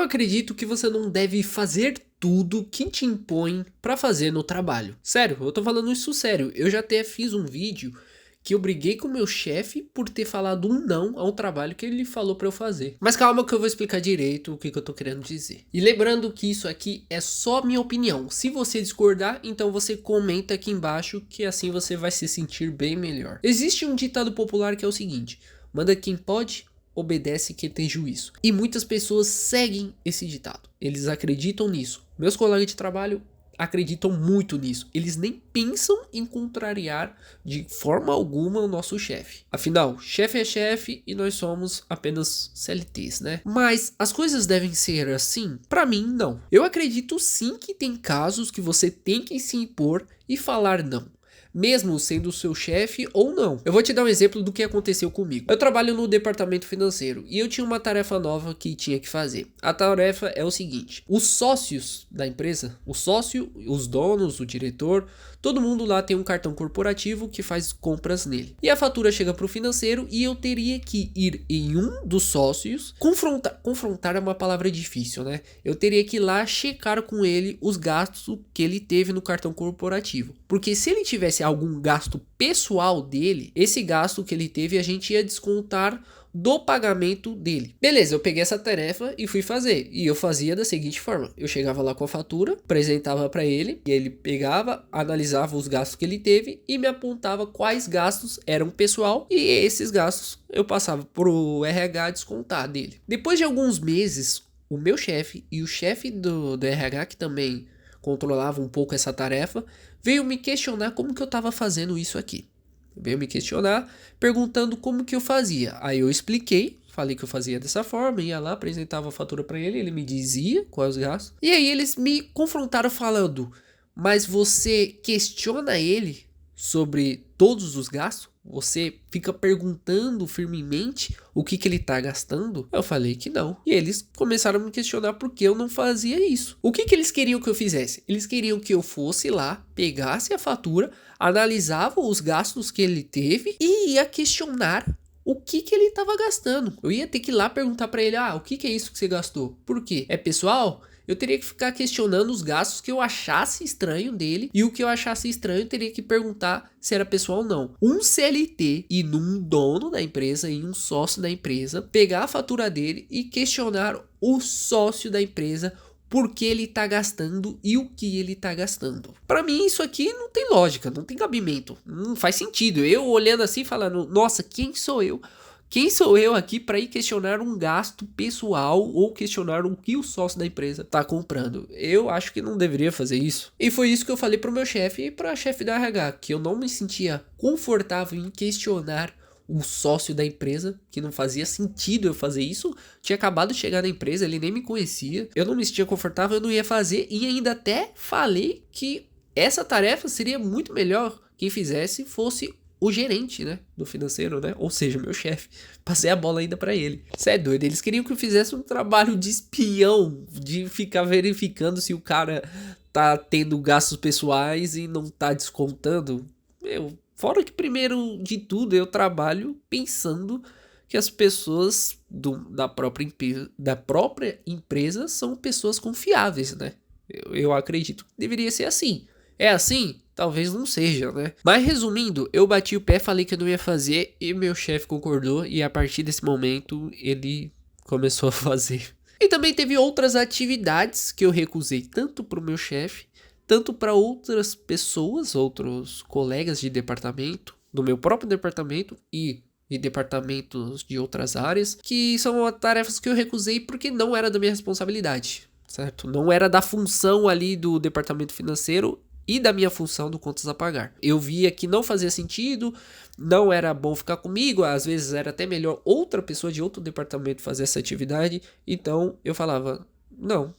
acredito que você não deve fazer tudo que te impõe pra fazer no trabalho. Sério, eu tô falando isso sério. Eu já até fiz um vídeo que eu briguei com o meu chefe por ter falado um não ao trabalho que ele falou pra eu fazer. Mas calma que eu vou explicar direito o que eu tô querendo dizer. E lembrando que isso aqui é só minha opinião. Se você discordar, então você comenta aqui embaixo que assim você vai se sentir bem melhor. Existe um ditado popular que é o seguinte: manda quem pode, obedece quem tem juízo. E muitas pessoas seguem esse ditado. Eles acreditam nisso. Meus colegas de trabalho acreditam muito nisso. Eles nem pensam em contrariar de forma alguma o nosso chefe. Afinal, chefe é chefe e nós somos apenas CLTs, né? Mas as coisas devem ser assim? Pra mim, não. Eu acredito sim que tem casos que você tem que se impor e falar não, mesmo sendo o seu chefe ou não. Eu vou te dar um exemplo do que aconteceu comigo. Eu trabalho no departamento financeiro e eu tinha uma tarefa nova que tinha que fazer. A tarefa é o seguinte: os sócios da empresa, o sócio, os donos, o diretor, todo mundo lá tem um cartão corporativo que faz compras nele. E a fatura chega para o financeiro e eu teria que ir em um dos sócios, confrontar é uma palavra difícil, né? Eu teria que ir lá checar com ele os gastos que ele teve no cartão corporativo. Porque se ele tivesse algum gasto pessoal dele, esse gasto que ele teve a gente ia descontar do pagamento dele. Beleza, eu peguei essa tarefa e fui fazer. E eu fazia da seguinte forma: eu chegava lá com a fatura, apresentava para ele, e ele pegava, analisava os gastos que ele teve e me apontava quais gastos eram pessoal, e esses gastos eu passava pro RH descontar dele. Depois de alguns meses, o meu chefe e o chefe do RH, que também controlava um pouco essa tarefa, veio me questionar como que eu estava fazendo isso aqui. Veio me questionar, perguntando como que eu fazia. Aí eu expliquei, falei que eu fazia dessa forma, ia lá, apresentava a fatura para ele, ele me dizia quais os gastos. E aí eles me confrontaram falando: mas você questiona ele sobre todos os gastos? Você fica perguntando firmemente o que ele tá gastando? Eu falei que não. E eles começaram a me questionar por que eu não fazia isso. O que eles queriam que eu fizesse? Eles queriam que eu fosse lá, pegasse a fatura, analisava os gastos que ele teve e ia questionar o que ele estava gastando. Eu ia ter que ir lá perguntar para ele: o que é isso que você gastou? Por quê? É pessoal? Eu teria que ficar questionando os gastos que eu achasse estranho dele, e o que eu achasse estranho eu teria que perguntar se era pessoal ou não. Um CLT ir num dono da empresa e um sócio da empresa, pegar a fatura dele e questionar o sócio da empresa por que ele tá gastando e o que ele tá gastando. Para mim isso aqui não tem lógica, não tem cabimento, não faz sentido. Eu olhando assim falando: nossa, quem sou eu? Quem sou eu aqui para ir questionar um gasto pessoal ou questionar o que o sócio da empresa está comprando? Eu acho que não deveria fazer isso. E foi isso que eu falei pro meu chefe e pra chefe da RH, que eu não me sentia confortável em questionar o sócio da empresa, que não fazia sentido eu fazer isso. Tinha acabado de chegar na empresa, ele nem me conhecia. Eu não me sentia confortável, eu não ia fazer, e ainda até falei que essa tarefa seria muito melhor quem fizesse fosse o gerente, né, do financeiro, né, ou seja, meu chefe. Passei a bola ainda pra ele. Cê é doido, eles queriam que eu fizesse um trabalho de espião, de ficar verificando se o cara tá tendo gastos pessoais e não tá descontando. Fora que primeiro de tudo eu trabalho pensando que as pessoas da própria empresa são pessoas confiáveis, né. Eu acredito que deveria ser assim. É assim? Talvez não seja, né? Mas resumindo, eu bati o pé, falei que eu não ia fazer e meu chefe concordou, e a partir desse momento ele começou a fazer. E também teve outras atividades que eu recusei, tanto para o meu chefe, tanto para outras pessoas, outros colegas de departamento, do meu próprio departamento e departamentos de outras áreas, que são tarefas que eu recusei porque não era da minha responsabilidade, certo? Não era da função ali do departamento financeiro e da minha função do contas a pagar. Eu via que não fazia sentido, não era bom ficar comigo, às vezes era até melhor outra pessoa de outro departamento fazer essa atividade, então eu falava: não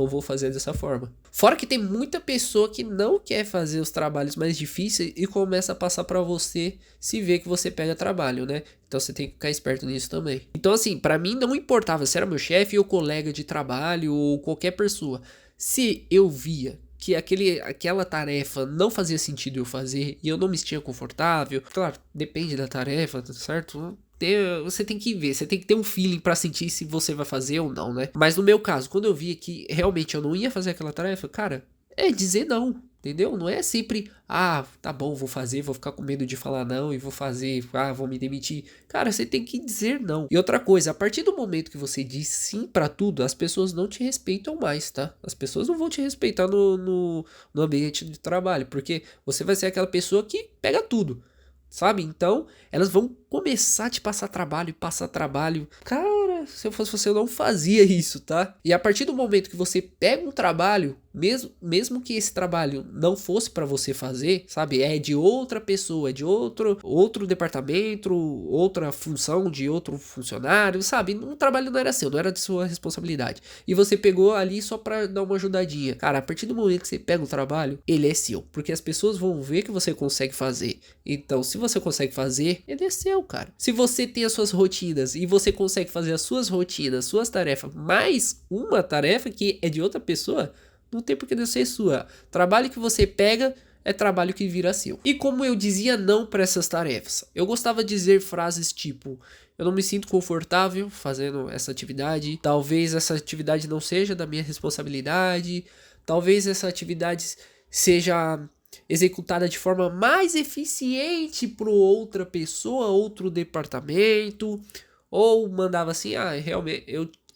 vou fazer dessa forma. Fora que tem muita pessoa que não quer fazer os trabalhos mais difíceis e começa a passar para você se vê que você pega trabalho, né? Então você tem que ficar esperto nisso também. Então assim, para mim não importava se era meu chefe ou colega de trabalho ou qualquer pessoa. Se eu via que aquela tarefa não fazia sentido eu fazer e eu não me sentia confortável, claro, depende da tarefa, certo? você tem que ver, você tem que ter um feeling pra sentir se você vai fazer ou não, né? Mas no meu caso, quando eu via que realmente eu não ia fazer aquela tarefa, cara, é dizer não, entendeu? Não é sempre, tá bom, vou fazer, vou ficar com medo de falar não e vou fazer, vou me demitir. Cara, você tem que dizer não. E outra coisa, a partir do momento que você diz sim pra tudo, as pessoas não te respeitam mais, tá? As pessoas não vão te respeitar no ambiente de trabalho, porque você vai ser aquela pessoa que pega tudo. Sabe? Então, elas vão começar a te passar trabalho e passar trabalho. Cara, se eu fosse você, eu não fazia isso, tá? E a partir do momento que você pega um trabalho, mesmo que esse trabalho não fosse pra você fazer, sabe? É de outra pessoa, é de outro departamento, outra função de outro funcionário, sabe? O trabalho não era seu, não era de sua responsabilidade. E você pegou ali só pra dar uma ajudadinha. Cara, a partir do momento que você pega o trabalho, ele é seu. Porque as pessoas vão ver que você consegue fazer. Então, se você consegue fazer, ele é seu, cara. Se você tem as suas rotinas e você consegue fazer as suas rotinas, suas tarefas, mais uma tarefa que é de outra pessoa, não tem por que não ser sua. Trabalho que você pega é trabalho que vira seu. E como eu dizia não para essas tarefas? Eu gostava de dizer frases tipo: eu não me sinto confortável fazendo essa atividade, talvez essa atividade não seja da minha responsabilidade, talvez essa atividade seja executada de forma mais eficiente por outra pessoa, outro departamento, ou mandava assim: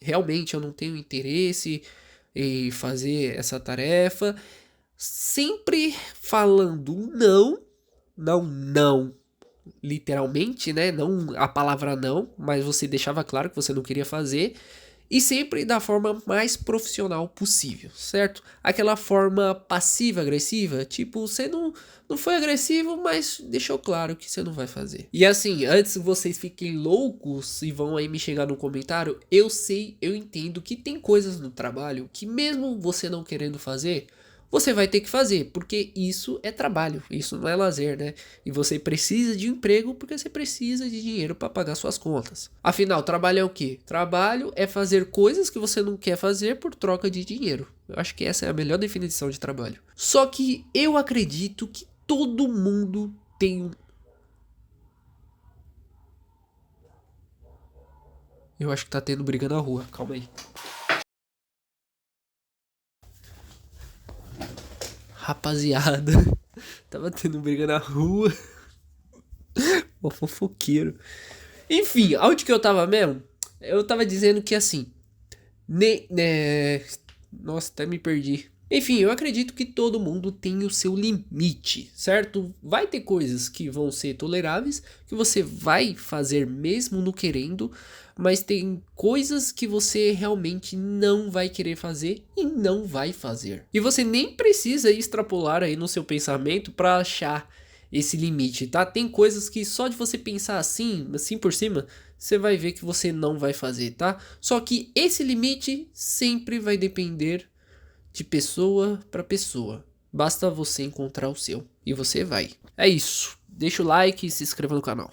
realmente eu não tenho interesse em fazer essa tarefa, sempre falando não, literalmente, né? Não a palavra não, mas você deixava claro que você não queria fazer. E sempre da forma mais profissional possível, certo? Aquela forma passiva-agressiva, tipo, você não foi agressivo, mas deixou claro que você não vai fazer. E assim, antes vocês fiquem loucos e vão aí me xingar no comentário, eu entendo que tem coisas no trabalho que mesmo você não querendo fazer, você vai ter que fazer, porque isso é trabalho, isso não é lazer, né? E você precisa de um emprego porque você precisa de dinheiro para pagar suas contas. Afinal, trabalho é o quê? Trabalho é fazer coisas que você não quer fazer por troca de dinheiro. Eu acho que essa é a melhor definição de trabalho. Só que eu acredito que todo mundo tem Eu acho que tá tendo briga na rua, calma aí. Rapaziada, tava tendo briga na rua. O fofoqueiro. Enfim, aonde que eu tava mesmo? Eu tava dizendo que assim. Nossa, até me perdi. Enfim, eu acredito que todo mundo tem o seu limite, certo? Vai ter coisas que vão ser toleráveis, que você vai fazer mesmo não querendo, mas tem coisas que você realmente não vai querer fazer e não vai fazer. E você nem precisa extrapolar aí no seu pensamento para achar esse limite, tá? Tem coisas que só de você pensar assim por cima, você vai ver que você não vai fazer, tá? Só que esse limite sempre vai depender de pessoa para pessoa. Basta você encontrar o seu e você vai. É isso. Deixa o like e se inscreva no canal.